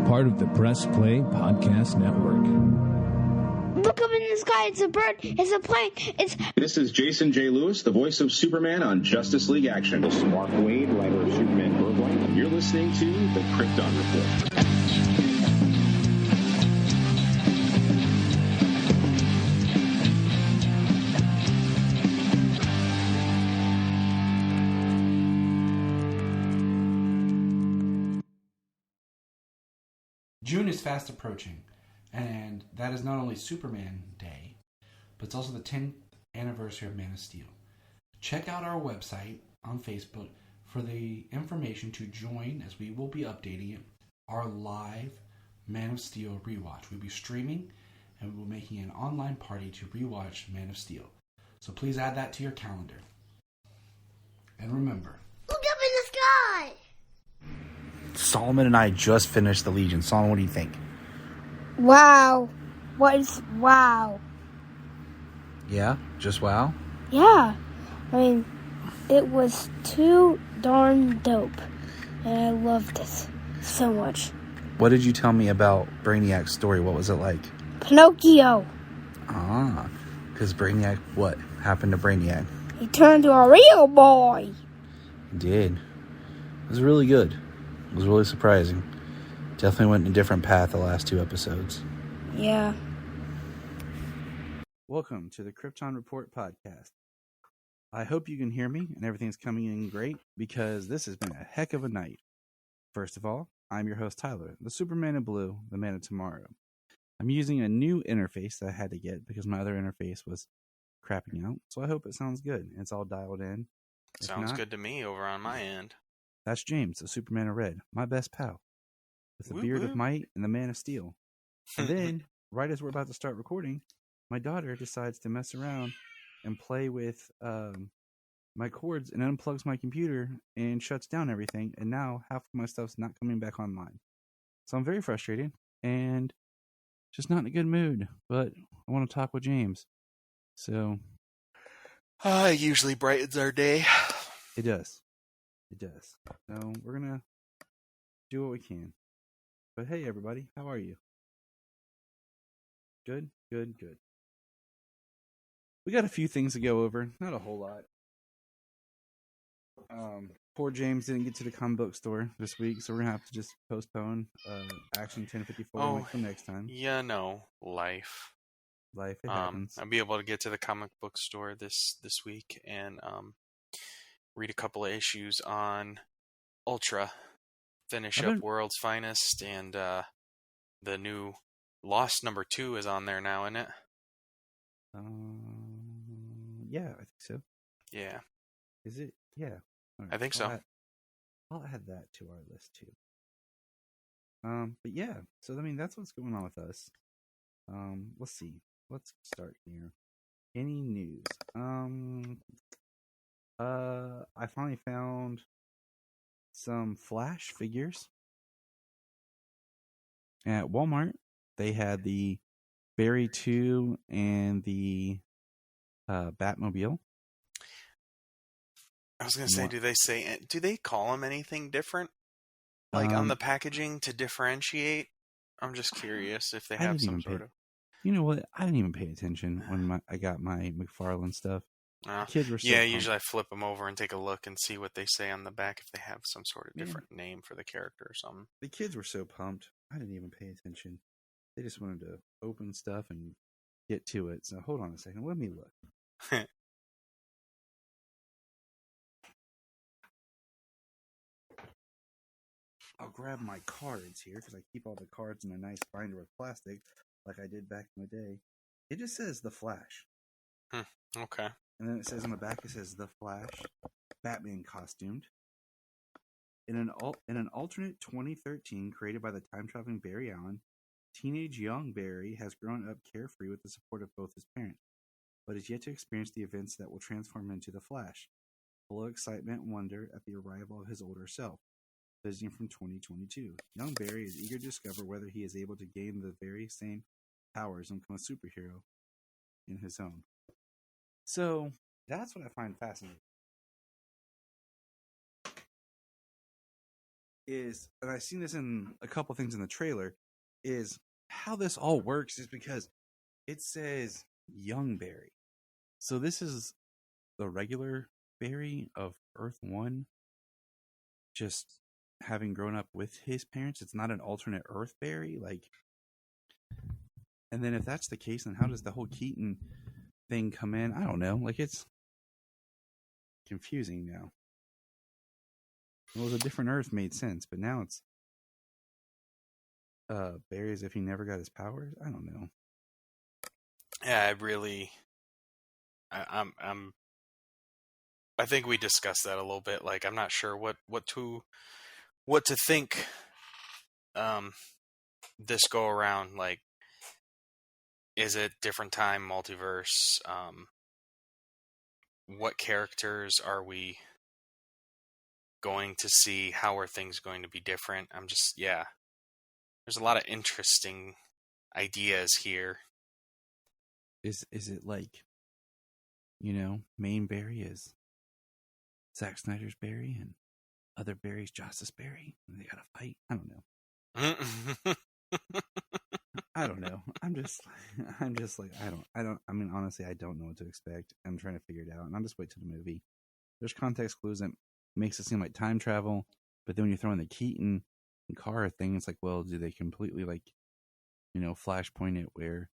part of the Press Play Podcast Network. Look up in the sky. It's a bird. It's a plane. This is Jason J. Lewis, the voice of Superman on Justice League Action. This is Mark Wade, writer of Superman Birthright. You're listening to the Krypton Report. June is fast approaching, and that is not only Superman Day, but it's also the 10th anniversary of Man of Steel. Check out our website on Facebook for the information to join, as we will be updating it, our live Man of Steel rewatch. We'll be streaming, and we'll be making an online party to rewatch Man of Steel. So please add that to your calendar. And remember, look up in the sky. Solomon and I just finished the Legion. Solomon, what do you think? Wow. What is wow? Yeah? Just wow? Yeah. I mean, it was too darn dope. And I loved it so much. What did you tell me about Brainiac's story? What was it like? Pinocchio. Ah, because Brainiac, what happened to Brainiac? He turned to a real boy. He did. It was really good. It was really surprising. Definitely went in a different path the last two episodes. Yeah. Welcome to the Krypton Report podcast. I hope you can hear me and everything's coming in great, because this has been a heck of a night. First of all, I'm your host Tyler, the Superman in Blue, the Man of Tomorrow. I'm using a new interface that I had to get because my other interface was crapping out, so I hope it sounds good. It's all dialed in. Sounds good to me over on my end. That's James, the Superman of Red, my best pal, with the beard of might and the Man of Steel. And then, right as we're about to start recording, my daughter decides to mess around and play with my cords and unplugs my computer and shuts down everything. And now half of my stuff's not coming back online. So I'm very frustrated and just not in a good mood. But I want to talk with James. So it usually brightens our day. It does. It does. So we're going to do what we can. But hey, everybody, how are you? Good, good, good. We got a few things to go over. Not a whole lot. Poor James didn't get to the comic book store this week, so we're going to have to just postpone Action 1054 a week from next time. Yeah, no. Life, it happens. I'll be able to get to the comic book store this week and read a couple of issues on Ultra, finish up World's Finest, and the new Lost #2 is on there now, isn't it? Yeah, I think so. Yeah. Is it? Yeah. Right. I think so. I'll add that to our list too. But yeah, so I mean that's what's going on with us. Let's see. Let's start here. Any news? I finally found some Flash figures at Walmart. They had the Barry 2 and the Batmobile. I was going to say, do they call them anything different? Like on the packaging to differentiate? I'm just curious if they have some sort of... You know what? I didn't even pay attention when I got my McFarlane stuff. Kids were so pumped. Usually I flip them over and take a look and see what they say on the back if they have some sort of different name for the character or something. The kids were so pumped. I didn't even pay attention. They just wanted to open stuff and get to it. So hold on a second. Let me look. I'll grab my cards here because I keep all the cards in a nice binder of plastic like I did back in the day. It just says The Flash. Okay. And then it says on the back, it says The Flash, Batman costumed. In an alternate 2013 created by the time-traveling Barry Allen, teenage young Barry has grown up carefree with the support of both his parents, but is yet to experience the events that will transform him into the Flash, full of excitement and wonder at the arrival of his older self. Visiting from 2022. Young Barry is eager to discover whether he is able to gain the very same powers and become a superhero in his own. So, that's what I find fascinating. is, and I've seen this in a couple things in the trailer, is how this all works is because it says young Barry. So this is the regular Barry of Earth 1, just having grown up with his parents. It's not an alternate Earth Barry, like. And then if that's the case, then how does the whole Keaton thing come in? I don't know. Like, it's confusing now. It was a different Earth made sense, but now it's Barry as if he never got his powers. I don't know. Yeah, I think we discussed that a little bit. Like, I'm not sure what to think. This go around, like, is it different time, multiverse? What characters are we going to see? How are things going to be different? There's a lot of interesting ideas here. Is it like, main Barry is Zack Snyder's Barry and other Barry's Justice Barry, and they gotta fight? I don't know. I don't know. I'm just like, I mean, honestly, I don't know what to expect. I'm trying to figure it out, and I'll just wait till the movie. There's context clues that makes it seem like time travel, but then when you throw in the Keaton and Kara thing, it's like, well, do they completely, like, flashpoint it where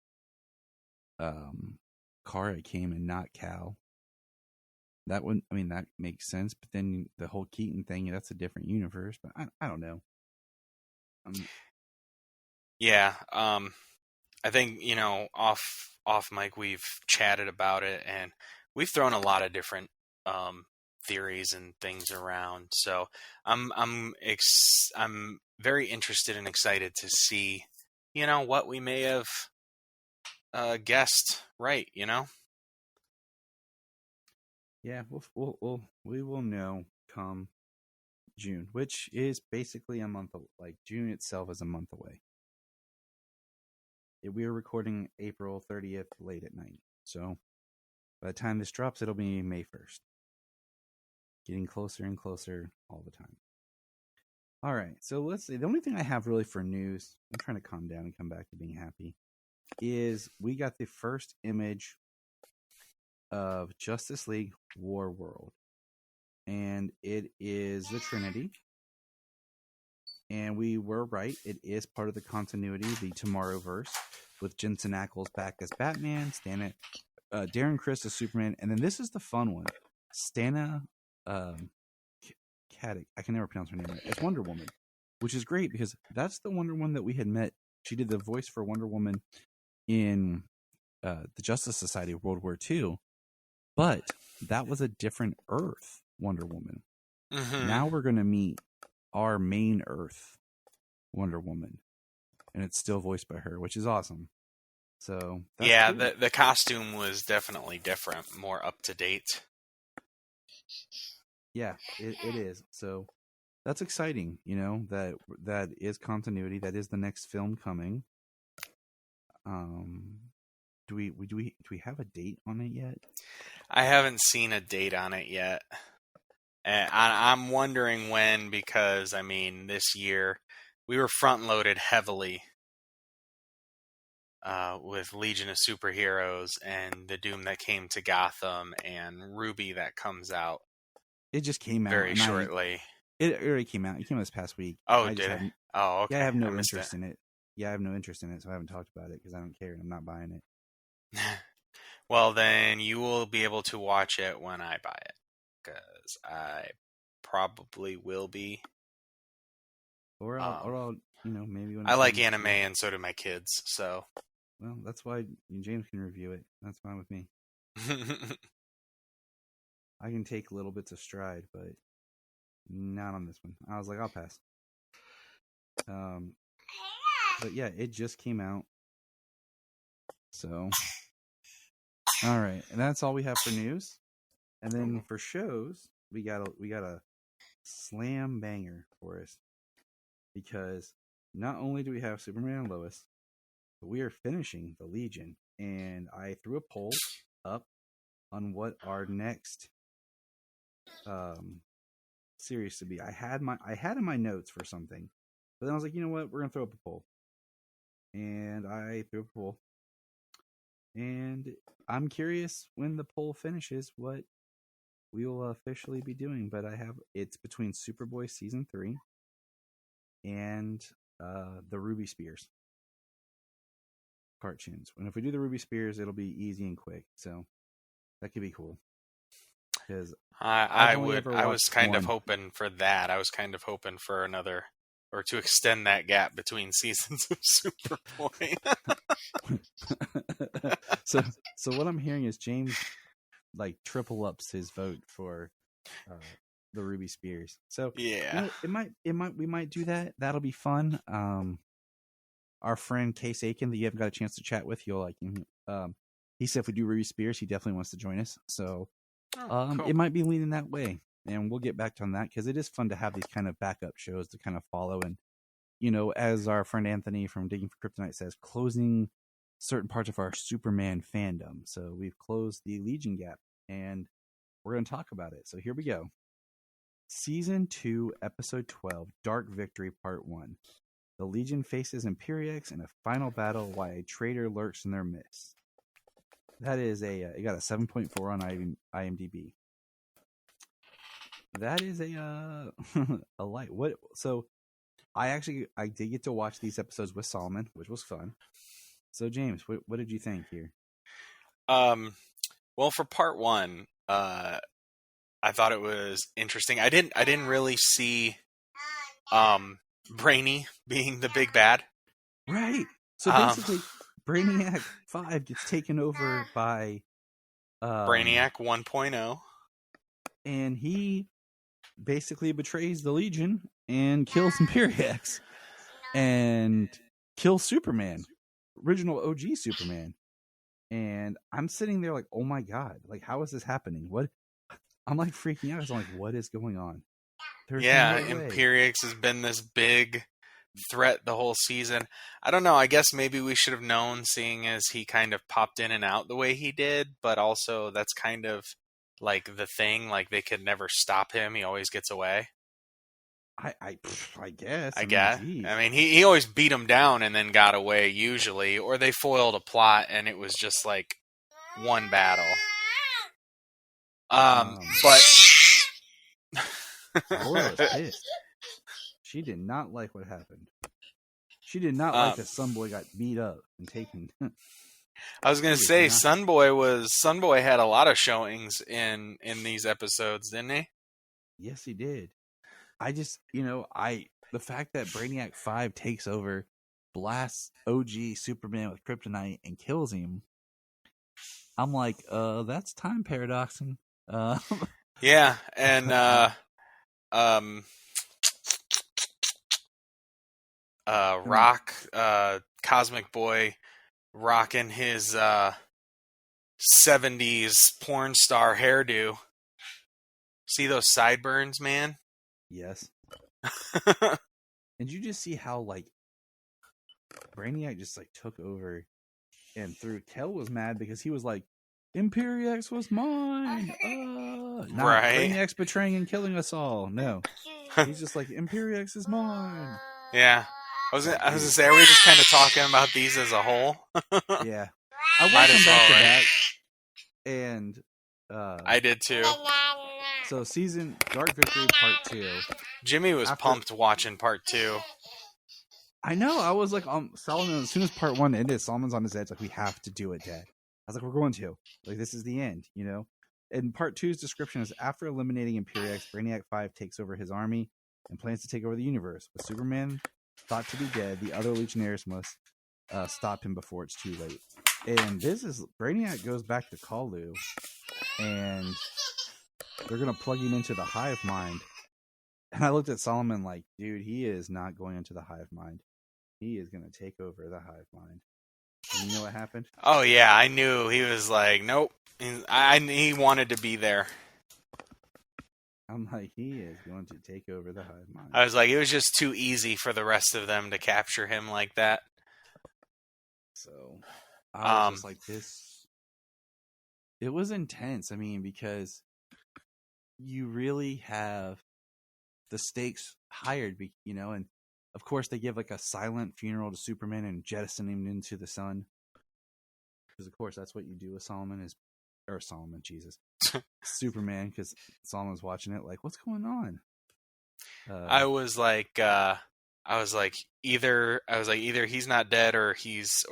Kara came and not Cal? That makes sense, but then the whole Keaton thing, that's a different universe, but I don't know. Yeah, I think, off mic we've chatted about it, and we've thrown a lot of different theories and things around. So I'm very interested and excited to see, what we may have guessed right. Yeah, we will know come June, which is basically a month. Like, June itself is a month away. We are recording April 30th late at night, so by the time this drops, it'll be May 1st. Getting closer and closer all the time. All right, so let's see. The only thing I have really for news, I'm trying to calm down and come back to being happy, is we got the first image of Justice League War World, and it is the Trinity. And we were right. It is part of the continuity, the Tomorrowverse, with Jensen Ackles back as Batman, Darren Criss as Superman, and then this is the fun one, Stana Katic. I can never pronounce her name right. It's Wonder Woman, which is great because that's the Wonder Woman that we had met. She did the voice for Wonder Woman in the Justice Society of World War II, but that was a different Earth Wonder Woman. Mm-hmm. Now we're going to meet our main Earth Wonder Woman, and it's still voiced by her, which is awesome. So yeah, cool. The costume was definitely different, more up to date. Yeah, it is. So that's exciting. That is continuity. That is the next film coming. Do we have a date on it yet? I haven't seen a date on it yet. And I'm wondering when, because, this year we were front-loaded heavily with Legion of Superheroes and the Doom that came to Gotham and Ruby that comes out. It just came out very shortly. It already came out. It came out this past week. Oh, did it? Oh, okay. Yeah, I have no interest in it. Yeah, I have no interest in it, so I haven't talked about it because I don't care and I'm not buying it. Well, then you will be able to watch it when I buy it. Because I probably will be. Or I'll maybe when I like anime, and so do my kids. So, well, that's why James can review it. That's fine with me. I can take little bits of stride, but not on this one. I was like, I'll pass. But yeah, it just came out. So, all right, and that's all we have for news. And then for shows, we got a slam banger for us, because not only do we have Superman and Lois, but we are finishing the Legion. And I threw a poll up on what our next serious to be. I had in my notes for something, but then I was like, you know what? We're gonna throw up a poll, and I threw up a poll, and I'm curious when the poll finishes what we will officially be doing. But it's between Superboy season 3 and the Ruby Spears cartoons. And if we do the Ruby Spears, it'll be easy and quick. So that could be cool. Because I was kind of hoping for that. I was kind of hoping for another, or to extend that gap between seasons of Superboy. so what I'm hearing is James like triple ups his vote for the Ruby Spears. So yeah, we might do that. That'll be fun. Our friend Case Aiken that you haven't got a chance to chat with, you'll like him. He said if we do Ruby Spears, he definitely wants to join us. So cool. It might be leaning that way, and we'll get back on that because it is fun to have these kind of backup shows to kind of follow. And as our friend Anthony from Digging for Kryptonite says, closing certain parts of our Superman fandom. So we've closed the Legion gap, and we're going to talk about it. So here we go. Season 2, Episode 12, Dark Victory, Part 1. The Legion faces Imperiex in a final battle while a traitor lurks in their midst. That is it got a 7.4 on IMDb. That is a light. What? So I did get to watch these episodes with Solomon, which was fun. So James, what did you think here? Well, for part 1, I thought it was interesting. I didn't really see Brainy being the big bad. Right. So basically Brainiac 5 gets taken over by Brainiac 1.0. And he basically betrays the Legion and kills Imperiex and kills Superman, original OG Superman. And I'm sitting there like, oh my God, like, how is this happening? What? I'm like freaking out. I'm like, what is going on? There's no way. Imperiex has been this big threat the whole season. I don't know. I guess maybe we should have known, seeing as he kind of popped in and out the way he did. But also, that's kind of like the thing. Like, they could never stop him. He always gets away. I guess. Geez. I mean, he always beat him down and then got away usually, or they foiled a plot and it was just like one battle. But Laura was pissed. She did not like what happened. She did not like that Sunboy got beat up and taken. I was gonna say Sunboy had a lot of showings in these episodes, didn't he? Yes, he did. I just, the fact that Brainiac 5 takes over, blasts OG Superman with kryptonite and kills him, I'm like, that's time paradoxing. Yeah, and Rock, Cosmic Boy, rocking his 70s porn star hairdo. See those sideburns, man? Yes. And you just see how, like, Brainiac just, like, took over and threw. Kel was mad because he was like, Imperiex was mine! Not right. Brainiac's betraying and killing us all. No. He's just like, Imperiex is mine! Yeah. I was gonna say, are we just kind of talking about these as a whole? Yeah. I want to come back to that. And I did too. So season Dark Victory Part 2. Jimmy was pumped watching Part 2. I know. I was like, Solomon, as soon as Part 1 ended, Solomon's on his edge, like, we have to do it, Dad. I was like, we're going to. Like, this is the end, And Part 2's description is, after eliminating Imperiex, Brainiac 5 takes over his army and plans to take over the universe. With Superman thought to be dead, the other Legionnaires must stop him before it's too late. And Brainiac goes back to Kalu, and they're going to plug him into the hive mind. And I looked at Solomon like, dude, he is not going into the hive mind. He is going to take over the hive mind. And you know what happened? Oh, yeah, I knew. He was like, nope. He wanted to be there. I'm like, he is going to take over the hive mind. I was like, it was just too easy for the rest of them to capture him like that. So, I was just like, this... It was intense. I mean, because you really have the stakes higher, and of course they give like a silent funeral to Superman and jettison him into the sun. Because of course that's what you do with Superman, because Solomon's watching it like, what's going on? I was like either he's not dead or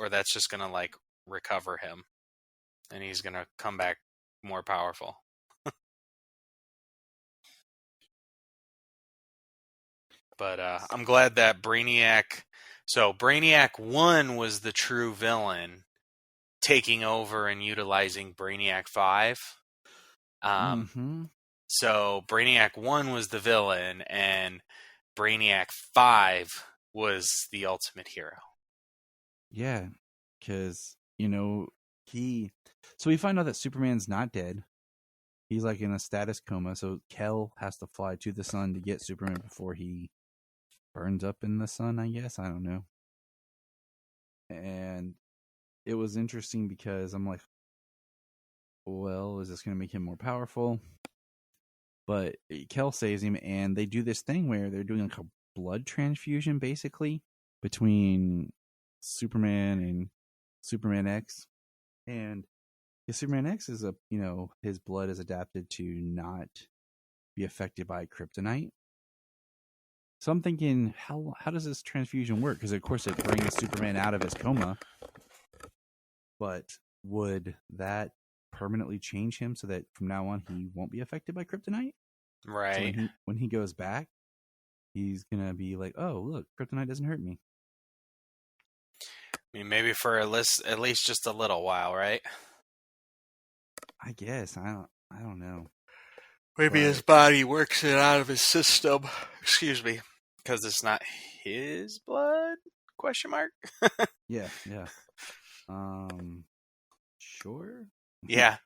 that's just gonna like recover him, and he's gonna come back more powerful. But I'm glad that Brainiac 1 was the true villain, taking over and utilizing Brainiac 5. So Brainiac 1 was the villain, and Brainiac 5 was the ultimate hero. Yeah, because, we find out that Superman's not dead. He's like in a status coma, so Kel has to fly to the sun to get Superman before he burns up in the sun, I guess. I don't know. And it was interesting because I'm like, well, is this going to make him more powerful? But Kel saves him, and they do this thing where they're doing like a blood transfusion, basically, between Superman and Superman X. And Superman X is his blood is adapted to not be affected by kryptonite. So I'm thinking, how does this transfusion work? Because of course it brings Superman out of his coma, but would that permanently change him so that from now on he won't be affected by kryptonite? Right. So when he goes back, he's gonna be like, "Oh, look, kryptonite doesn't hurt me." I mean, maybe for at least just a little while, right? I guess I don't know. Maybe his body works it out of his system. Excuse me, because it's not his blood? Question mark. Yeah. Sure. Yeah.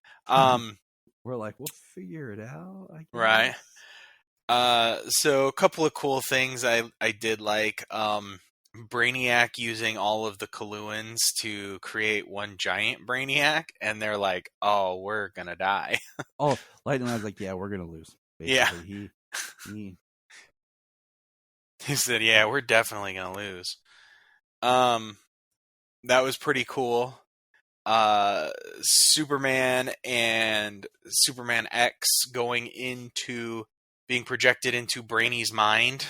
We're like, we'll figure it out, I guess. Right. So a couple of cool things I did like. Brainiac using all of the Coluans to create one giant Brainiac, and they're like, "Oh, we're gonna die." Oh, Light and Lab's like, "Yeah, we're gonna lose." Basically. Yeah. He said, "Yeah, we're definitely gonna lose." That was pretty cool. Superman and Superman X being projected into Brainy's mind.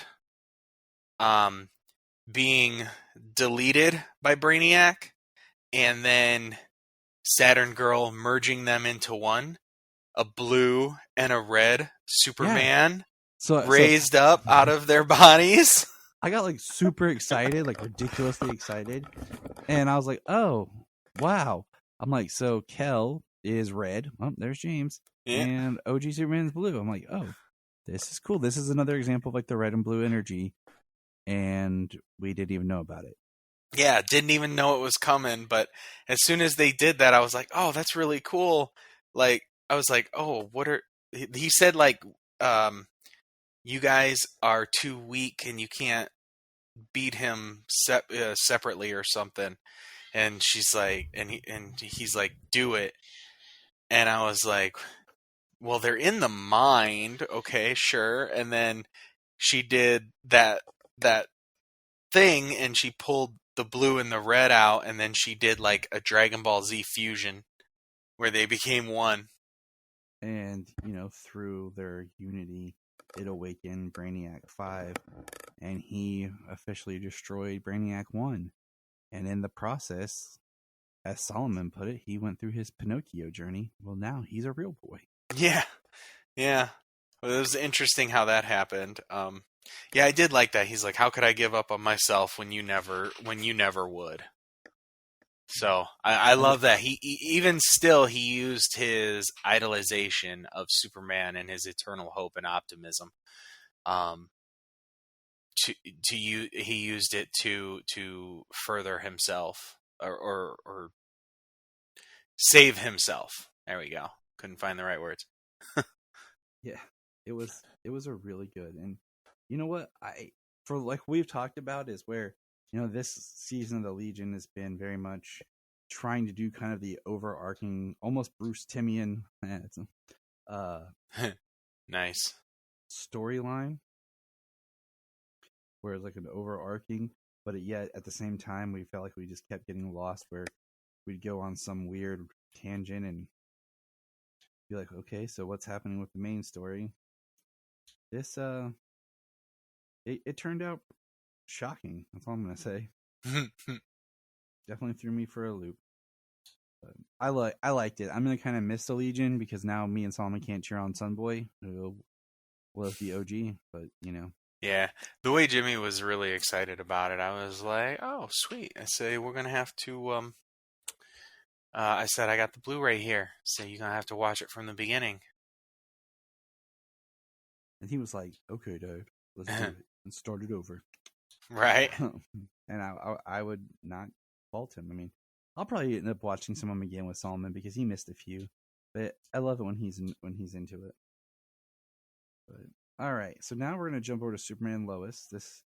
Being deleted by Brainiac, and then Saturn Girl merging them into one, a blue and a red Superman raised up out of their bodies. I got like super excited, like ridiculously excited, and I was like, "Oh, wow!" I'm like, "So Kel is red. Oh, there's James, and OG Superman's blue." I'm like, "Oh, this is cool. This is another example of like the red and blue energy." And we didn't even know about it. Yeah, didn't even know it was coming, but as soon as they did that, I was like, "Oh, that's really cool." Like, I was like, "Oh, he said like, you guys are too weak and you can't beat him separately or something." And she's like, and he's like, "Do it." And I was like, "Well, they're in the mind. Okay, sure." And then she did that thing, and she pulled the blue and the red out, and then she did like a Dragon Ball Z fusion where they became one. And through their unity, it awakened Brainiac 5, and he officially destroyed Brainiac 1. And in the process, as Solomon put it, he went through his Pinocchio journey. Well, now he's a real boy. Yeah. Well, it was interesting how that happened. Yeah, I did like that. He's like, "How could I give up on myself when you never would?" So I love that. He even still he used his idolization of Superman and his eternal hope and optimism. He used it to further himself or save himself. There we go. Couldn't find the right words. Yeah, it was a really good. And you know what, for like we've talked about is where this season of the Legion has been very much trying to do kind of the overarching, almost Bruce Timian nice storyline. where it's like an overarching, but yet at the same time we felt like we just kept getting lost, where we'd go on some weird tangent and be like, okay, so what's happening with the main story? This it turned out shocking. That's all I'm gonna say. Definitely threw me for a loop. But I liked it. I'm gonna kind of miss the Legion because now me and Solomon can't cheer on Sunboy, who was the OG. But Yeah, the way Jimmy was really excited about it, I was like, "Oh, sweet!" I say we're gonna have to. I said I got the Blu-ray here, so you're gonna have to watch it from the beginning. and he was like, "Okay, Dad, let's do it and start it over." Right? And I would not fault him. I mean, I'll probably end up watching some of them again with Solomon because he missed a few. But I love it when he's into it. But all right, so now we're gonna jump over to Superman and Lois. This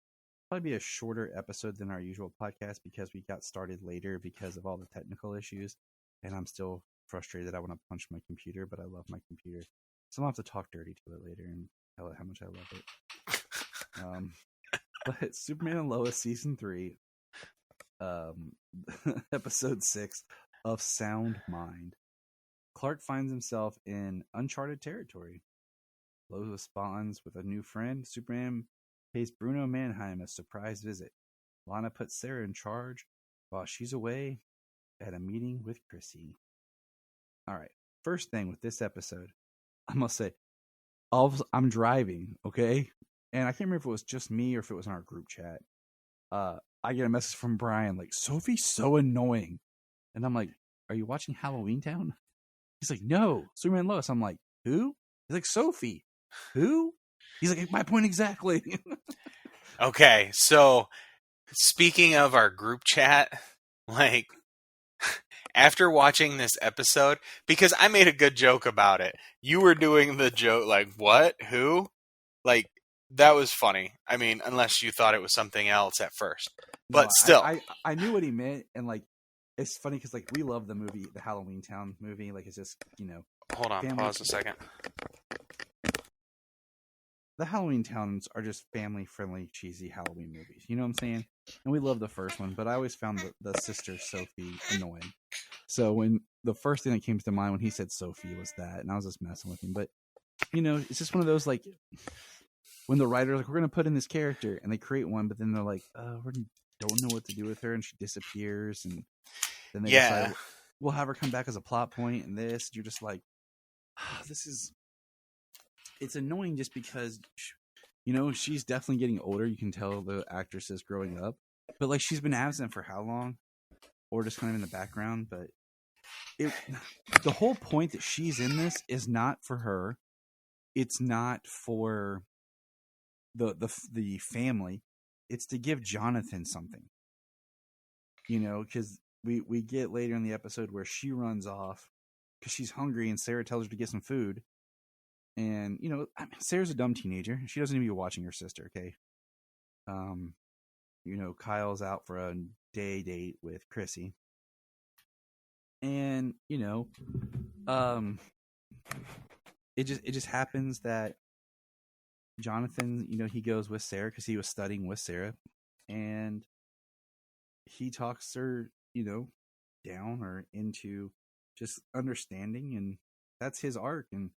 will probably be a shorter episode than our usual podcast because we got started later because of all the technical issues, and I'm still frustrated. I want to punch my computer, but I love my computer, so I'll have to talk dirty to it later and tell it how much I love it. But Superman and Lois season 3, episode 6 of Sound Mind. Clark finds himself in uncharted territory. Lois spawns with a new friend. Superman pays Bruno Mannheim a surprise visit. Lana puts Sarah in charge while she's away at a meeting with Chrissy. All right, first thing with this episode, I must say, I'm driving, okay? And I can't remember if it was just me or if it was in our group chat. I get a message from Brian like, "Sophie's so annoying." And I'm like, "Are you watching Halloween Town?" He's like, "No, Superman and Lois." I'm like, "Who?" He's like, "Sophie." "Who?" He's like, "My point exactly." Okay, so speaking of our group chat, like after watching this episode, because I made a good joke about it, you were doing the joke like, "What? Who?" Like, that was funny. I mean, unless you thought it was something else at first. But No, still. I knew what he meant, and like, it's funny because like we love the movie, the Halloween Town movie. Like, it's just Hold on, family. pause a second. The Halloween Towns are just family-friendly, cheesy Halloween movies. You know what I'm saying? And we love the first one, but I always found the sister Sophie annoying. So when the first thing that came to mind when he said Sophie was that, and I was just messing with him. But it's just one of those like when the writer's like, "We're gonna put in this character," and they create one, but then they're like, "We don't know what to do with her," and she disappears, and then they decide we'll have her come back as a plot point, and this, you're just like, it's annoying just because, she's definitely getting older. You can tell the actress is growing up, but like she's been absent for how long, or just kind of in the background. But the whole point that she's in this is not for her. It's not for the family. It's to give Jonathan something, because we get later in the episode where she runs off because she's hungry and Sarah tells her to get some food. And, Sarah's a dumb teenager. She doesn't need to be watching her sister, okay? Kyle's out for a day date with Chrissy. And, it just happens that Jonathan, he goes with Sarah because he was studying with Sarah. And he talks her, down or into just understanding. And that's his arc. And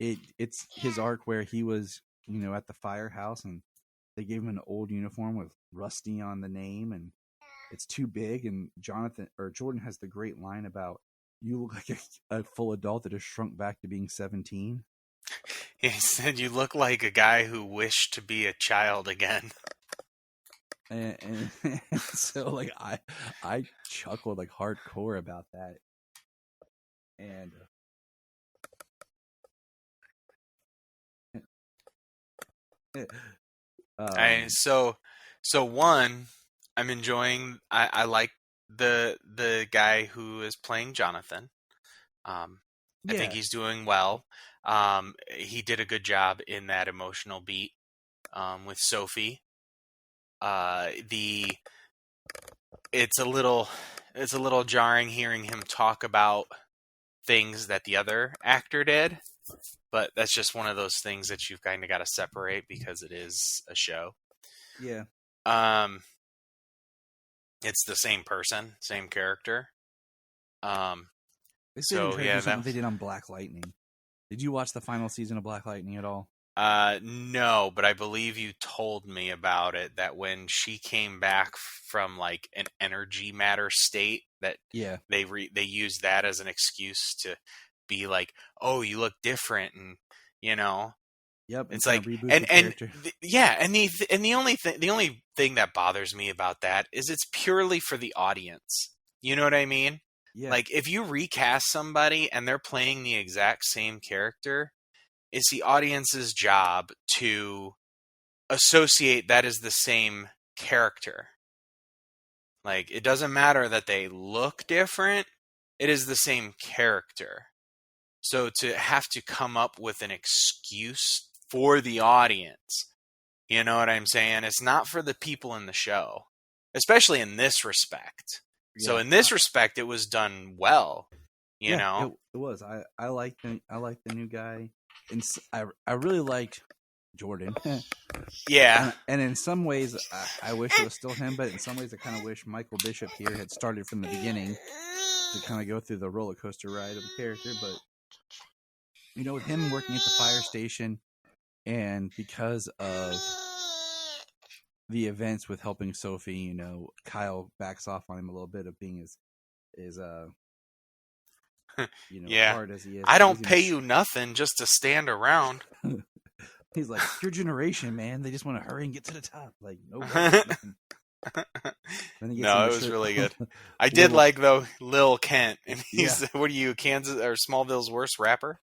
it's his arc where he was, at the firehouse and they gave him an old uniform with Rusty on the name and it's too big. And Jordan has the great line about, "You look like a full adult that has shrunk back to being 17. He said, "You look like a guy who wished to be a child again." And so like I chuckled like hardcore about that. And So one, I'm enjoying. I like the guy who is playing Jonathan. I think he's doing well. He did a good job in that emotional beat with Sophie. It's a little jarring hearing him talk about things that the other actor did. But that's just one of those things that you've kind of got to separate because it is a show. Yeah. It's the same person, same character. They So try to yeah, do something they did on Black Lightning. Did you watch the final season of Black Lightning at all? no, but I believe you told me about it, that when she came back from like an energy matter state, that Yeah. they used that as an excuse to be like, oh, you look different, and you know, Yep. it's kinda like, reboot and the character. yeah, and the only thing that bothers me about that is it's purely for the audience. You know what I mean? Yeah. Like, if you recast somebody and they're playing the exact same character, it's the audience's job to associate that as the same character. Like, it doesn't matter that they look different, it is the same character. So to have to come up with an excuse for the audience, you know what I'm saying? It's not for the people in the show, especially in this respect. Yeah. So in this respect, it was done well. You know, it was. I like the new guy, and I really liked Jordan. yeah, and in some ways, I wish it was still him, but in some ways, I kind of wish Michael Bishop here had started from the beginning to kind of go through the roller coaster ride of the character. But with him working at the fire station, and because of the events with helping Sophie, Kyle backs off on him a little bit of being as yeah. hard as he is. I don't pay you nothing just to stand around. He's like, your generation, man. They just want to hurry and get to the top. Like, no. No, it was really good. I did like, though, Lil Kent. And he's, what are you, Kansas or Smallville's worst rapper?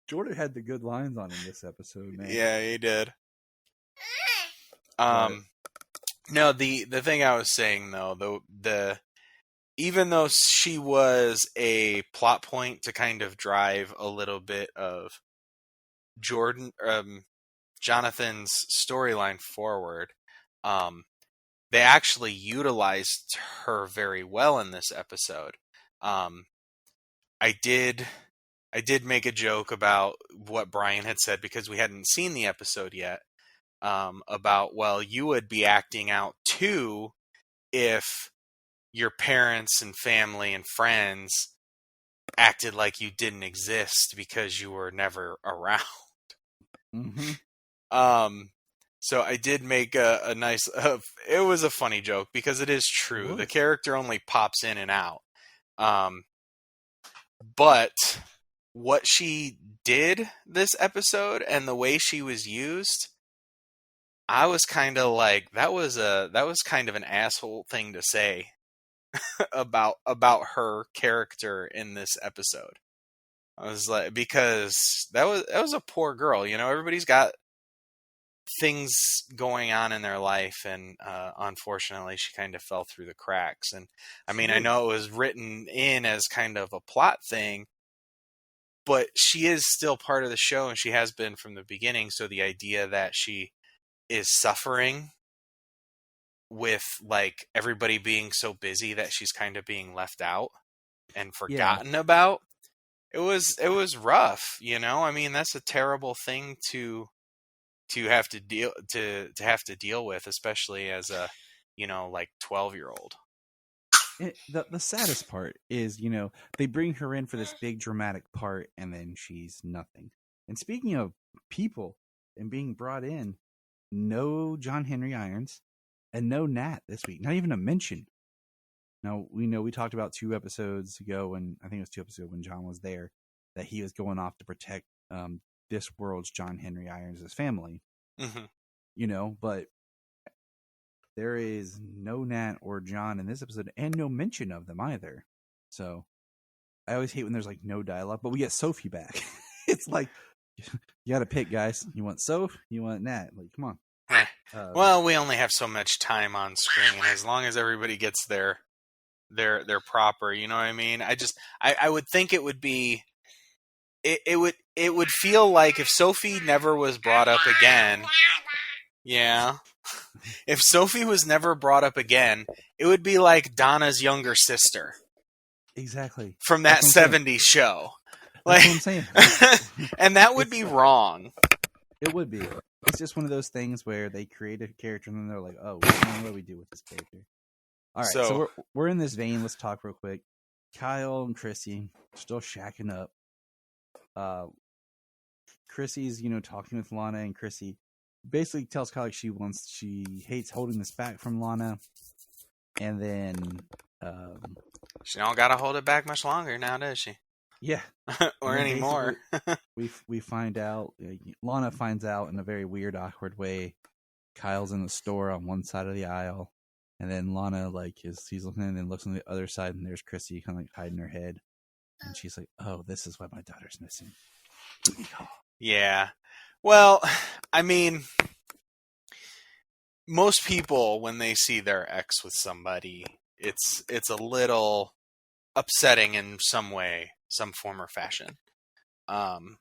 Jordan had the good lines on him this episode, man. Yeah, he did. No, the thing I was saying, though, even though she was a plot point to kind of drive a little bit of Jonathan's storyline forward, they actually utilized her very well in this episode. I did make a joke about what Brian had said, because we hadn't seen the episode yet, about, well, you would be acting out too if your parents and family and friends acted like you didn't exist because you were never around. Mm-hmm. So I did make a nice, it was a funny joke, because it is true. The character only pops in and out. But what she did this episode and the way she was used, I was kind of like, that was kind of an asshole thing to say about her character in this episode. I was like, because that was a poor girl, everybody's got things going on in their life, and unfortunately she kind of fell through the cracks. And I mean, I know it was written in as kind of a plot thing, but she is still part of the show, and she has been from the beginning. So the idea that she is suffering with like everybody being so busy that she's kind of being left out and forgotten about, it was rough. I mean, that's a terrible thing to have to deal with, especially as a like 12-year-old. The saddest part is, they bring her in for this big dramatic part, and then she's nothing. And speaking of people and being brought in, no John Henry Irons and no Nat this week. Not even a mention. Now, we talked about 2 episodes ago, and I think it was 2 episodes when John was there, that he was going off to protect this world's John Henry Irons' family. Mm-hmm. But there is no Nat or John in this episode, and no mention of them either. So I always hate when there's like no dialogue, but we get Sophie back. It's like, you got to pick, guys. You want Soph? You want Nat? Like, come on. Well, we only have so much time on screen, and as long as everybody gets their proper, you know what I mean? I would think it would be, it would feel like if Sophie never was brought up again. Yeah. If Sophie was never brought up again, it would be like Donna's younger sister. Exactly. From that 70s show. That's what I'm saying. And that would be wrong. It would be. it's just one of those things where they create a character and then they're like, oh, what do we do with this character? All right, so we're in this vein. Let's talk real quick. Kyle and Chrissy still shacking up. Chrissy's, talking with Lana, and Chrissy basically tells Kyle she hates holding this back from Lana, and then she don't gotta hold it back much longer now, does she? Yeah, or anymore. we find out. Lana finds out in a very weird, awkward way. Kyle's in the store on one side of the aisle, and then Lana he's looking and then looks on the other side, and there's Chrissy kind of hiding her head, and she's like, "Oh, this is why my daughter's missing." Yeah. Well, I mean, most people when they see their ex with somebody, it's a little upsetting in some way, some form or fashion. But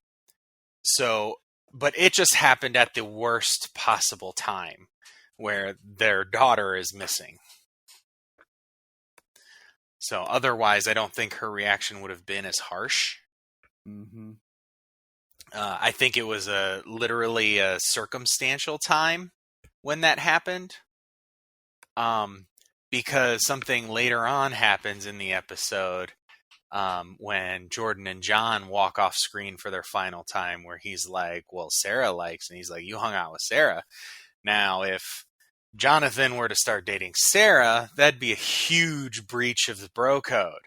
it just happened at the worst possible time where their daughter is missing. So otherwise, I don't think her reaction would have been as harsh. Mm-hmm. I think it was literally a circumstantial time when that happened. Because something later on happens in the episode when Jordan and John walk off screen for their final time, where he's like, well, Sarah likes, and he's like, you hung out with Sarah. Now, if Jonathan were to start dating Sarah, that'd be a huge breach of the bro code.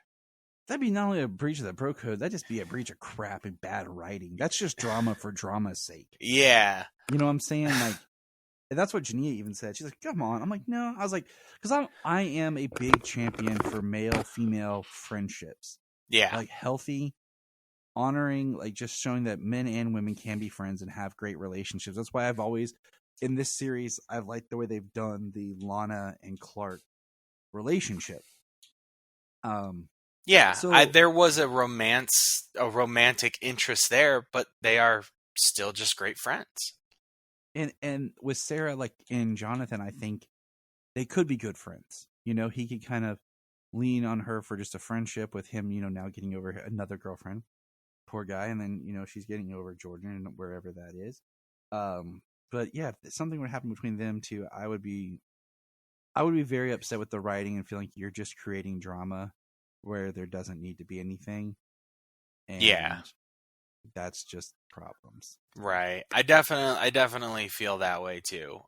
That'd be not only a breach of the bro code, that'd just be a breach of crap and bad writing. That's just drama for drama's sake. Yeah. You know what I'm saying? And that's what Jania even said. She's like, come on. I'm like, no. I was like, because I am a big champion for male-female friendships. Yeah. Healthy, honoring, just showing that men and women can be friends and have great relationships. That's why I've always, in this series, I've liked the way they've done the Lana and Clark relationship. Yeah, so, there was a romantic interest there, but they are still just great friends. And with Sarah, and Jonathan, I think they could be good friends. He could kind of lean on her for just a friendship with him, now getting over another girlfriend. Poor guy. And then, she's getting over Jordan and wherever that is. But yeah, if something would happen between them two, I would be very upset with the writing and feeling like you're just creating drama where there doesn't need to be anything. And yeah. That's just problems. Right. I definitely feel that way too.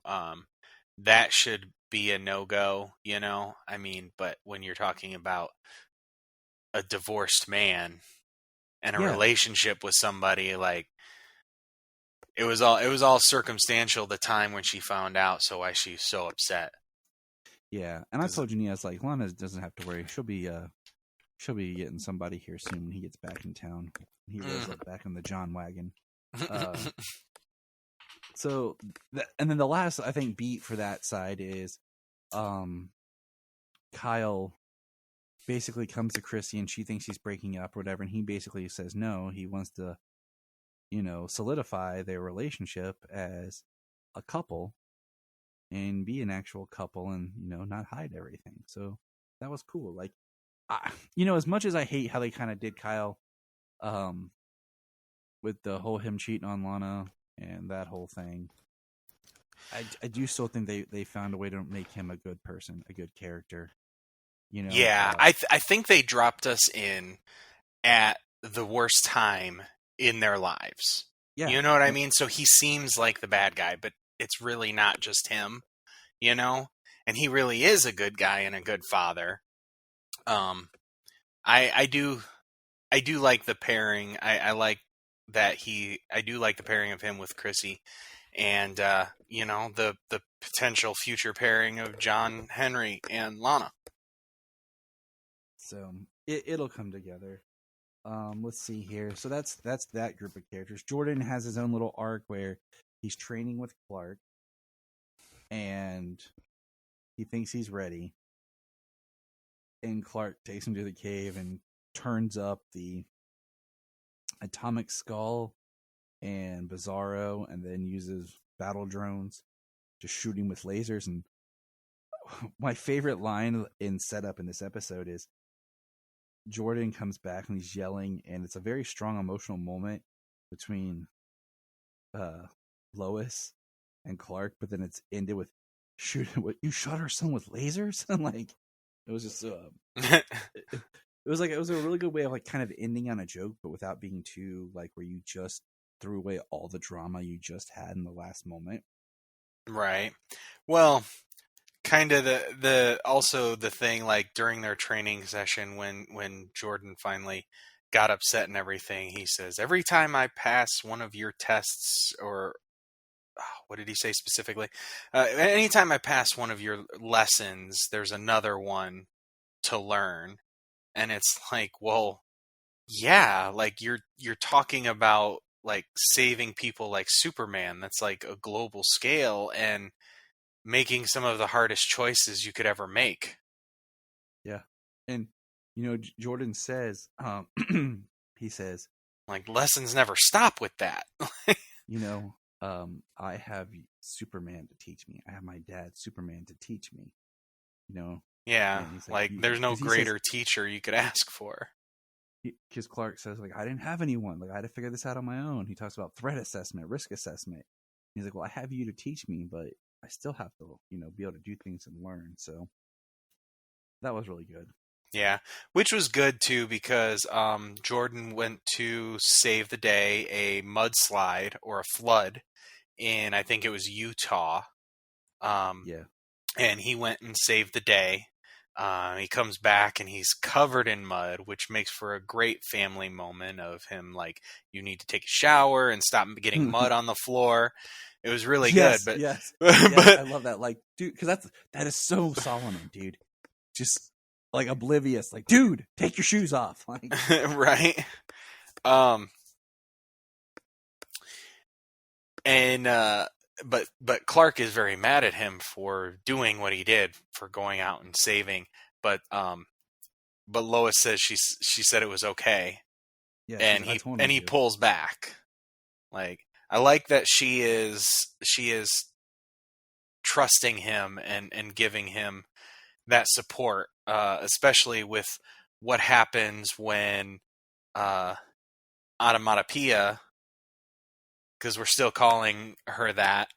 That should be a no-go, I mean, but when you're talking about a divorced man and a relationship with somebody, it was all circumstantial the time when she found out, so why she's so upset. Yeah. And I told Jania, I was like, Lana doesn't have to worry. She'll be getting somebody here soon when he gets back in town. He rolls up back in the John wagon. And then the last, I think, beat for that side is Kyle basically comes to Chrissy and she thinks he's breaking up or whatever, and he basically says no, he wants to, solidify their relationship as a couple and be an actual couple and, not hide everything. So that was cool. As much as I hate how they kind of did Kyle with the whole him cheating on Lana and that whole thing, I do still think they found a way to make him a good person, a good character. Yeah, I think they dropped us in at the worst time in their lives. Yeah. You know what I mean? So he seems like the bad guy, but it's really not just him, and he really is a good guy and a good father. I do like the pairing. I like that I do like the pairing of him with Chrissy, and the potential future pairing of John Henry and Lana. So it'll come together. Let's see here. So that's that group of characters. Jordan has his own little arc where he's training with Clark, and he thinks he's ready. And Clark takes him to the cave and turns up the atomic skull and Bizarro, and then uses battle drones to shoot him with lasers. And my favorite line in setup in this episode is Jordan comes back and he's yelling, and it's a very strong emotional moment between Lois and Clark, but then it's ended with shoot. What, you shot our son with lasers? And like it was just it was a really good way of like kind of ending on a joke, but without being too like where you just threw away all the drama you just had in the last moment. Right. Well, kind of also the thing like during their training session when Jordan finally got upset and everything, he says, every time I pass one of your tests, or what did he say specifically? Anytime I pass one of your lessons, there's another one to learn. And it's like, well, yeah, like you're talking about like saving people like Superman. That's like a global scale and making some of the hardest choices you could ever make. Yeah. And, Jordan says, he says, like, lessons never stop with that. I have Superman to teach me. I have my dad, Superman, to teach me. Yeah, like there's no greater teacher you could ask for. Because Clark says, like, I didn't have anyone. Like, I had to figure this out on my own. He talks about threat assessment, risk assessment. He's like, well, I have you to teach me, but I still have to, be able to do things and learn. So that was really good. Yeah, which was good, too, because Jordan went to save the day, a mudslide or a flood in, I think it was Utah. Yeah. And he went and saved the day. He comes back and he's covered in mud, which makes for a great family moment of him like, you need to take a shower and stop getting mud on the floor. It was really good, but yes, but I love that. Like, dude, because that is so Solomon, dude. Just like oblivious, like, dude, take your shoes off, like, right. But Clark is very mad at him for doing what he did, for going out and saving. But Lois says she said it was okay, yeah, and he pulls back. Like, I like that she is trusting him and giving him that support, especially with what happens when Onomatopoeia, because we're still calling her that,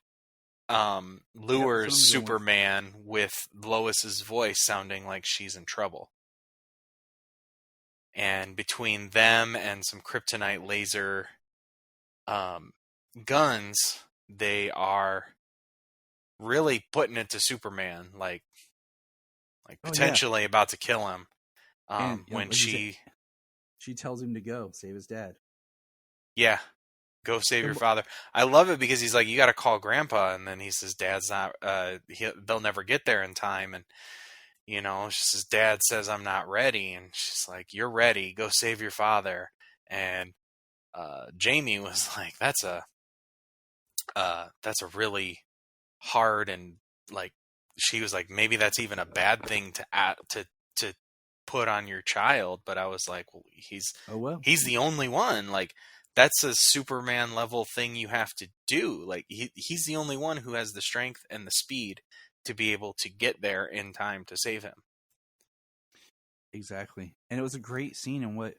lures Superman with Lois's voice sounding like she's in trouble. And between them and some kryptonite laser guns, they are really putting it to Superman, like potentially about to kill him. When she tells him to go save his dad. Yeah. Go save your father. I love it because he's like, you got to call Grandpa, and then he says, Dad's not. They'll never get there in time, and she says, Dad says I'm not ready, and she's like, you're ready. Go save your father. And Jamie was like, that's a really hard, and like, she was like, maybe that's even a bad thing to put on your child. But I was like, well, he's the only one. Like, that's a Superman level thing you have to do. Like, he's the only one who has the strength and the speed to be able to get there in time to save him. Exactly. And it was a great scene. And what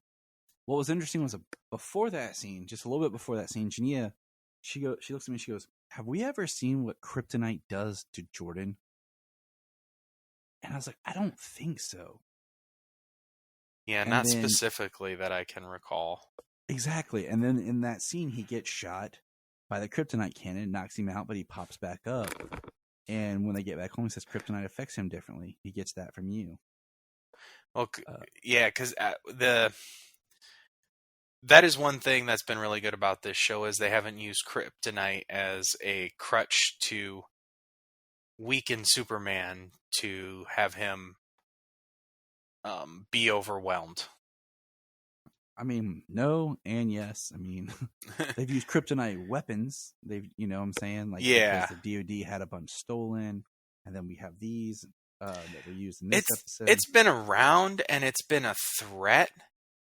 was interesting was before that scene, just a little bit before that scene, Jania, she looks at me, she goes, have we ever seen what kryptonite does to Jordan? And I was like, I don't think so. Yeah, not specifically that I can recall. Exactly. And then in that scene, he gets shot by the kryptonite cannon, knocks him out, but he pops back up. And when they get back home, he says kryptonite affects him differently. He gets that from you. Well, yeah, because that is one thing that's been really good about this show is they haven't used kryptonite as a crutch to weaken Superman to have him be overwhelmed. I mean, no and yes. I mean, they've used kryptonite weapons. They've, what I'm saying? Like, yeah. Because the DoD had a bunch stolen, and then we have these that were used in this episode. It's been around, and it's been a threat,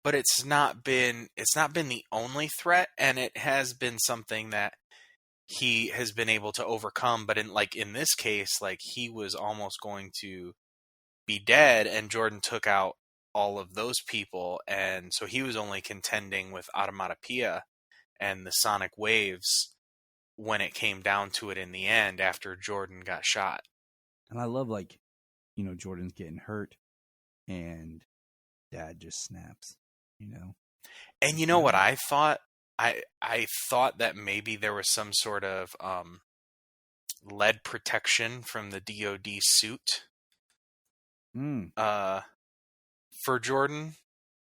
but it's not been the only threat, and it has been something that he has been able to overcome. But in this case, like, he was almost going to be dead, and Jordan took out all of those people, and so he was only contending with Onomatopoeia and the sonic waves when it came down to it in the end after Jordan got shot. And I love, like, Jordan's getting hurt and Dad just snaps, And you know what I thought? I thought that maybe there was some sort of lead protection from the DOD suit for Jordan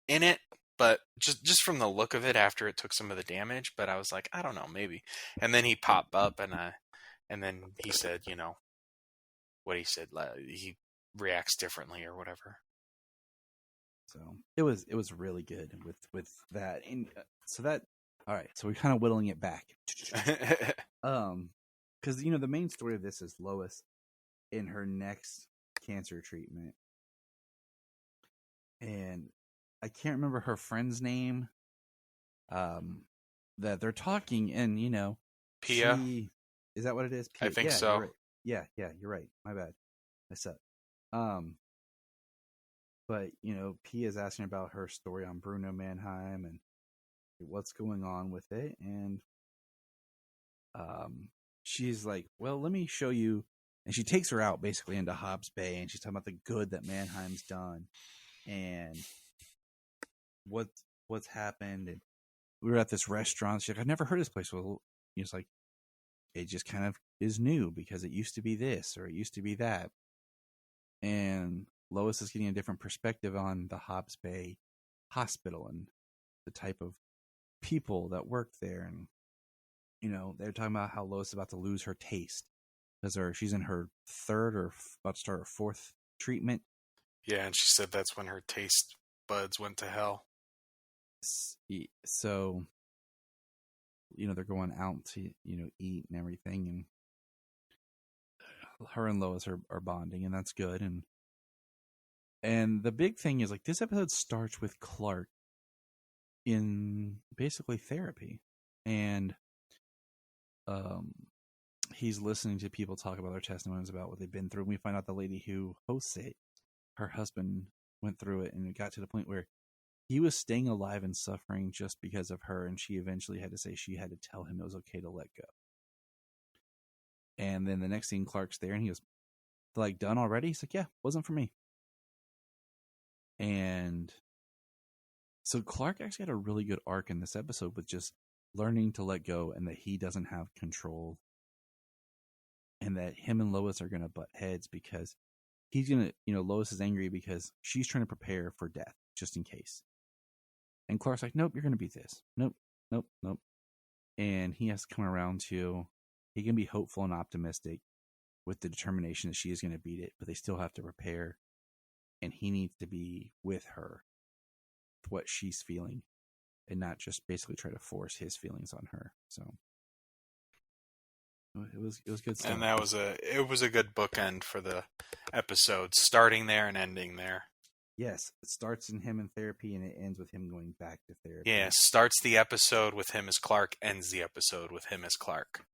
in it, but just from the look of it after it took some of the damage. But I was like, I don't know, maybe. And then he popped up and then he said, what he said, he reacts differently or whatever. So it was really good with that. And so that, all right, so we're kind of whittling it back. Because, the main story of this is Lois in her next cancer treatment. And I can't remember her friend's name. That they're talking and, Pia? Is that what it is? Pia? I think so. You're right. Yeah, you're right. My bad. I suck. But, Pia's asking about her story on Bruno Mannheim and what's going on with it. And she's like, well, let me show you. And she takes her out basically into Hobbs Bay. And she's talking about the good that Mannheim's done. And what's happened. And we were at this restaurant. She's like, I've never heard of this place. Well, it's like, it just kind of is new because it used to be this or it used to be that. And Lois is getting a different perspective on the Hobbs Bay Hospital and the type of people that work there. And, they're talking about how Lois is about to lose her taste because she's in her third or about to start her fourth treatment. Yeah, and she said that's when her taste buds went to hell. So, they're going out to, eat and everything. And her and Lois are bonding, and that's good. And the big thing is, like, this episode starts with Clark in basically therapy. And he's listening to people talk about their testimonies about what they've been through. And we find out the lady who hosts it, her husband went through it, and it got to the point where he was staying alive and suffering just because of her. And she eventually had to say she had to tell him it was okay to let go. And then the next thing, Clark's there, and he was like, done already? He's like, yeah, wasn't for me. And so Clark actually had a really good arc in this episode with just learning to let go and that he doesn't have control. And that him and Lois are going to butt heads because he's going to, Lois is angry because she's trying to prepare for death just in case. And Clark's like, nope, you're going to beat this. Nope. And he has to come around to, he can be hopeful and optimistic with the determination that she is going to beat it, but they still have to prepare. And he needs to be with her, what she's feeling, and not just basically try to force his feelings on her. So it was good stuff. And it was a good bookend for the episode, starting there and ending there. Yes, it starts in him in therapy and it ends with him going back to therapy. Yeah, starts the episode with him as Clark, ends the episode with him as Clark.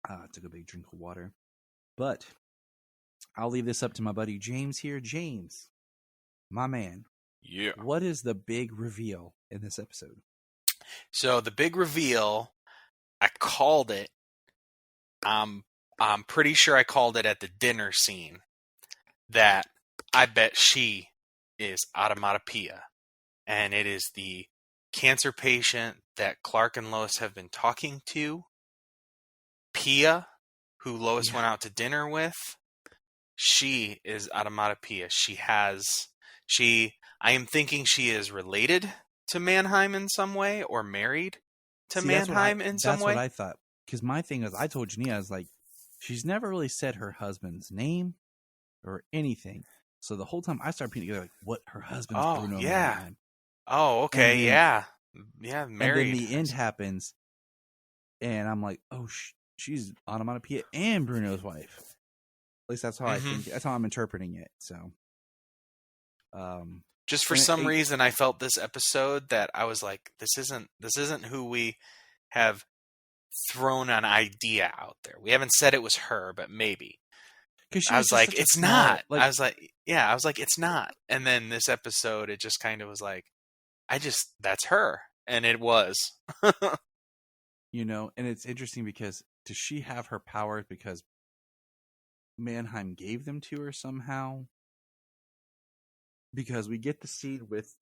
I took a big drink of water. But I'll leave this up to my buddy James here. James, my man. Yeah. What is the big reveal in this episode? So the big reveal, I called it. I'm pretty sure I called it at the dinner scene. That I bet she is Automatopoeia. And it is the cancer patient that Clark and Lois have been talking to. Pia, who Lois went out to dinner with. She is Automatopoeia. I am thinking she is related to Mannheim in some way or married to Mannheim in some way. That's what I thought. Because my thing is, I told Jania, I was like, she's never really said her husband's name or anything. So the whole time I started putting together, like, what her husband's Bruno Mannheim. Oh, okay, then, yeah. Yeah, married. And then the end happens, and I'm like, oh, she's Onomatopoeia and Bruno's wife. At least that's how I think. That's how I'm interpreting it. So, just for some reason, I felt this episode that I was like, this isn't who we have thrown an idea out there. We haven't said it was her, but maybe. I was like, it's not. I was like, it's not. And then this episode, it just kind of was like, that's her. And it was. You know, and it's interesting because does she have her powers because Mannheim gave them to her somehow? Because we get the scene with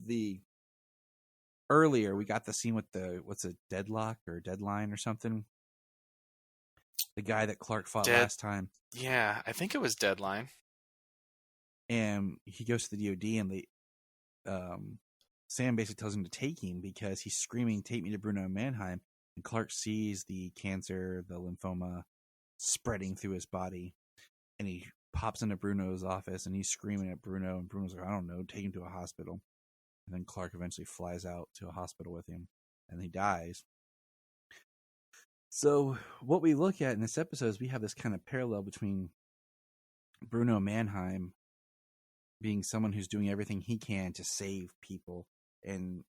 earlier, we got the scene with what's a deadlock or deadline or something? The guy that Clark fought last time. Yeah, I think it was Deadline. And he goes to the DOD and Sam basically tells him to take him because he's screaming, "Take me to Bruno Mannheim." And Clark sees the cancer, the lymphoma spreading through his body. And he pops into Bruno's office and he's screaming at Bruno. And Bruno's like, "I don't know, take him to a hospital." And then Clark eventually flies out to a hospital with him and he dies. So what we look at in this episode is we have this kind of parallel between Bruno Mannheim being someone who's doing everything he can to save people and,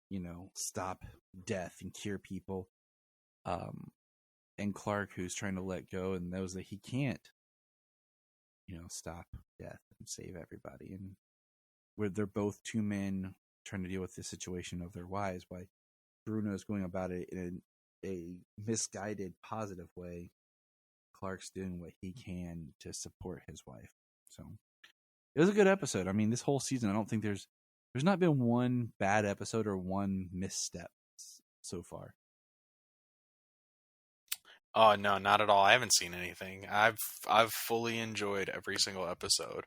you know, stop death and cure people. And Clark, who's trying to let go and knows that he can't, you know, stop death and save everybody. And where they're both two men trying to deal with the situation of their wives, while Bruno's going about it in a misguided, positive way. Clark's doing what he can to support his wife. So it was a good episode. I mean, this whole season, I don't think there's not been one bad episode or one misstep so far. Oh no, not at all. I haven't seen anything. I've fully enjoyed every single episode.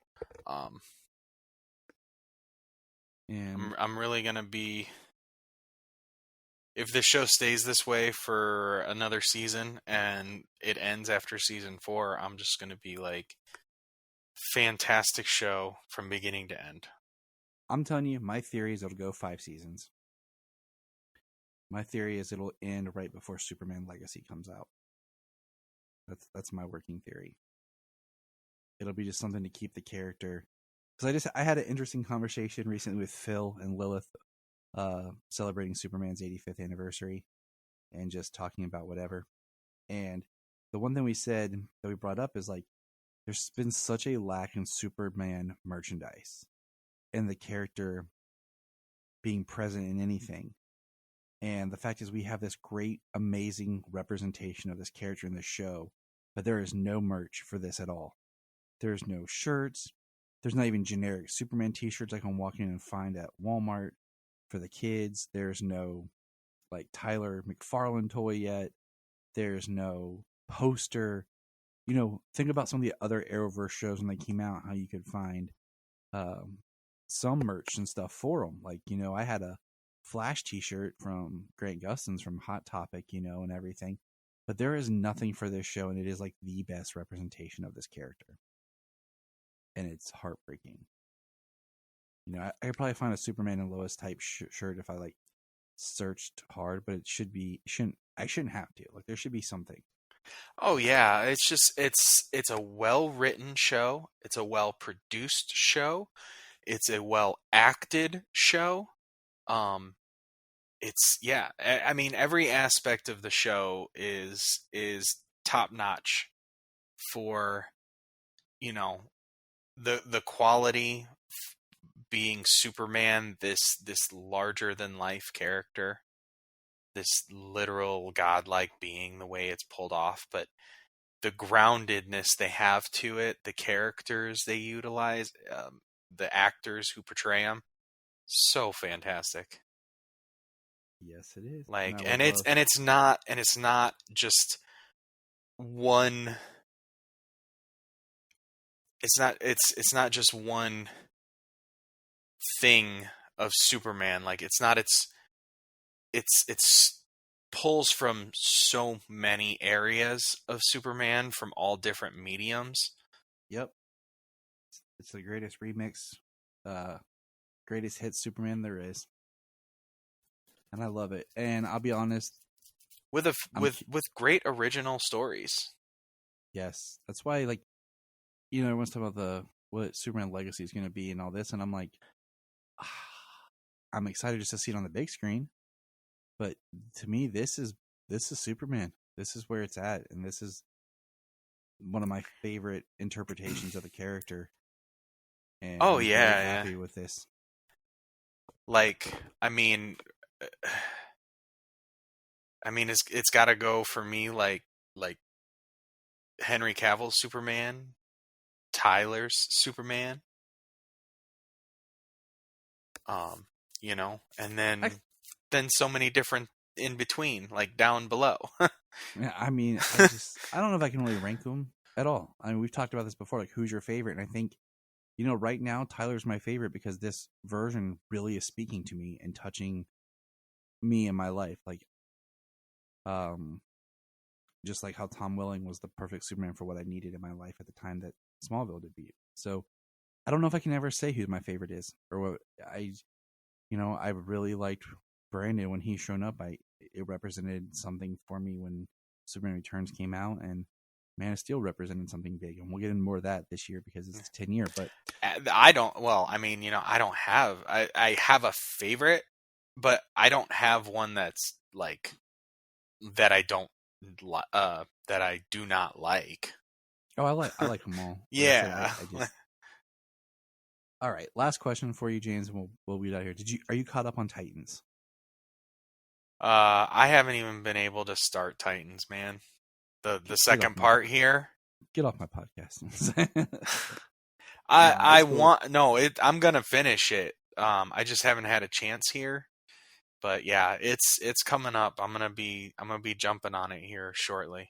And I'm really gonna be, if this show stays this way for another season and it ends after season 4, I'm just gonna be like, fantastic show from beginning to end. I'm telling you, my theory is it'll go 5 seasons. My theory is it'll end right before Superman Legacy comes out. That's my working theory. It'll be just something to keep the character. Because I had an interesting conversation recently with Phil and Lilith, celebrating Superman's 85th anniversary, and just talking about whatever. And the one thing we said that we brought up is like, there's been such a lack in Superman merchandise and the character being present in anything. And the fact is we have this great, amazing representation of this character in the show, but there is no merch for this at all. There's no shirts. There's not even generic Superman t-shirts I can walk in and find at Walmart for the kids. There's no like Tyler McFarlane toy yet. There's no poster. You know, think about some of the other Arrowverse shows when they came out, how you could find some merch and stuff for them. Like, you know, I had a Flash t-shirt from Grant Gustin's from Hot Topic, you know, and everything. But there is nothing for this show, and it is like the best representation of this character. And it's heartbreaking. You know, I could probably find a Superman and Lois type shirt if I like searched hard, but I shouldn't have to. Like, there should be something. Oh yeah, it's just it's a well-written show. It's a well-produced show. It's a well-acted show. It's, yeah, I mean, every aspect of the show is top notch for, you know, the quality being Superman, this larger than life character, this literal godlike being, the way it's pulled off, but the groundedness they have to it, the characters they utilize, the actors who portray them, so fantastic. Yes, it is. Like, and it's not just one. It's not just one thing of Superman. Like, it's pulls from so many areas of Superman from all different mediums. Yep. It's the greatest remix, greatest hit Superman there is. And I love it. And I'll be honest, with great original stories. Yes. That's why, like, you know, everyone's talking about what Superman Legacy is going to be and all this, and I'm like, I'm excited just to see it on the big screen. But to me, this is Superman. This is where it's at, and this is one of my favorite interpretations of the character. And I'm really yeah, happy with this. Like, I mean, I mean, it's got to go for me like Henry Cavill's Superman, Tyler's Superman. And then so many different in between, like down below. Yeah, I mean, I don't know if I can really rank them at all. I mean, we've talked about this before, like who's your favorite? And I think, right now Tyler's my favorite because this version really is speaking to me and touching me in my life. Like, just like how Tom Welling was the perfect Superman for what I needed in my life at the time that Smallville debuted. So I don't know if I can ever say who my favorite is or what I really liked Brandon when he shown up. It represented something for me when Superman Returns came out, and Man of Steel represented something big, and we'll get into more of that this year because it's 10 year. But I don't. Well, I mean, I don't have. I have a favorite, but I don't have one that's like that. I don't that I do not like. Oh, I like them all. Yeah. All right, last question for you, James, and we'll read out here. Are you caught up on Titans? I haven't even been able to start Titans, man. The second part here. Get off my podcast. I'm gonna finish it. I just haven't had a chance here. But yeah, it's coming up. I'm gonna be jumping on it here shortly.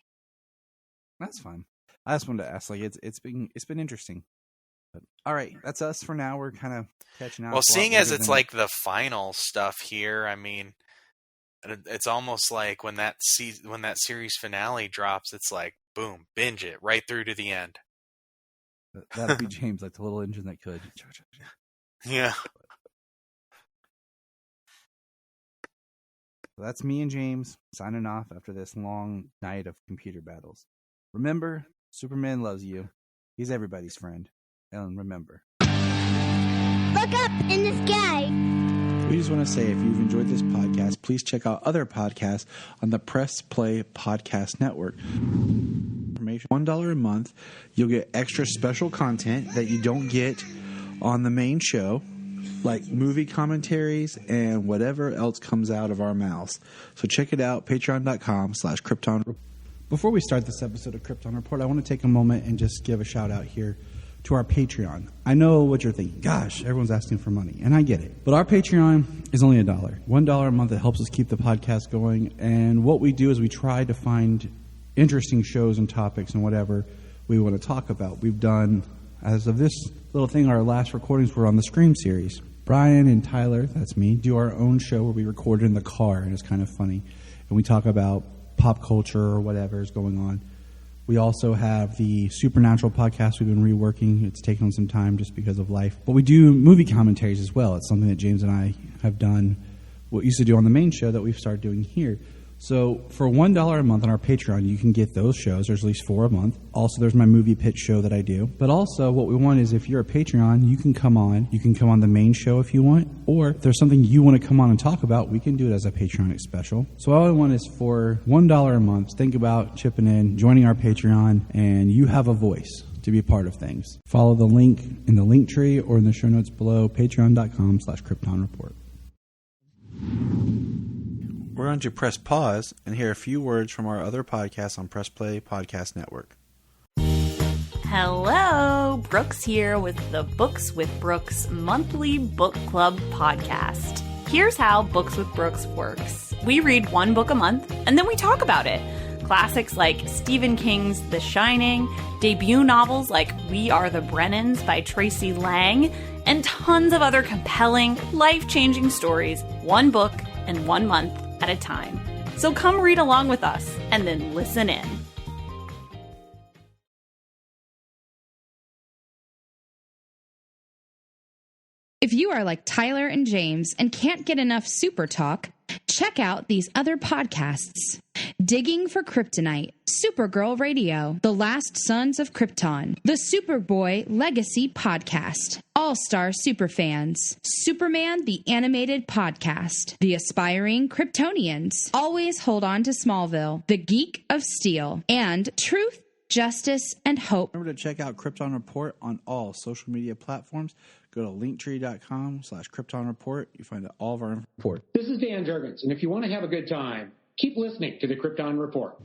That's fine. I just wanted to ask. Like, it's been interesting. But, all right, that's us for now. We're kind of catching up. Well, seeing as it's like the final stuff here, I mean, it's almost like when that series finale drops, it's like boom, binge it right through to the end. That'd be James, like the little engine that could. Yeah. That's me and James signing off after this long night of computer battles. Remember, Superman loves you. He's everybody's friend. And remember, Look up in the sky. We just want to say, if you've enjoyed this podcast, please check out other podcasts on the Press Play Podcast Network. Information $1 a month. You'll get extra special content that you don't get on the main show, like movie commentaries and whatever else comes out of our mouths. So check it out, patreon.com/Krypton. Before we start this episode of Krypton Report, I want to take a moment and just give a shout out here to our Patreon. I know what you're thinking. Gosh, everyone's asking for money, and I get it. But our Patreon is only $1. $1 a month that helps us keep the podcast going. And what we do is we try to find interesting shows and topics and whatever we want to talk about. We've done, as of this little thing, our last recordings were on the Scream series. Brian and Tyler, that's me, do our own show where we record in the car, and it's kind of funny. And we talk about pop culture or whatever is going on. We also have the Supernatural podcast we've been reworking. It's taken some time just because of life. But we do movie commentaries as well. It's something that James and I have done, what we used to do on the main show that we've started doing here. So for $1 a month on our Patreon, you can get those shows. There's at least 4 a month. Also, there's my movie pitch show that I do. But also, what we want is if you're a Patreon, you can come on. You can come on the main show if you want. Or if there's something you want to come on and talk about, we can do it as a Patreon special. So all I want is for $1 a month, think about chipping in, joining our Patreon, and you have a voice to be a part of things. Follow the link in the link tree or in the show notes below, patreon.com/Krypton Report. We're going to press pause and hear a few words from our other podcasts on Press Play Podcast Network. Hello, Brooks here with the Books with Brooks monthly book club podcast. Here's how Books with Brooks works. We read one book a month and then we talk about it. Classics like Stephen King's The Shining, debut novels like We Are the Brennans by Tracy Lang, and tons of other compelling, life-changing stories, one book and 1 month at a time. So come read along with us and then listen in. If you are like Tyler and James and can't get enough super talk, check out these other podcasts. Digging for Kryptonite, Supergirl Radio, The Last Sons of Krypton, the Superboy Legacy Podcast, All-Star Superfans, Superman the Animated Podcast, The Aspiring Kryptonians, Always Hold On to Smallville, The Geek of Steel, and Truth justice, and hope. Remember to check out Krypton Report on all social media platforms. Go to linktree.com/Krypton Report. You find all of our report. This is Dan Jurgens, and if you want to have a good time, keep listening to the Krypton Report.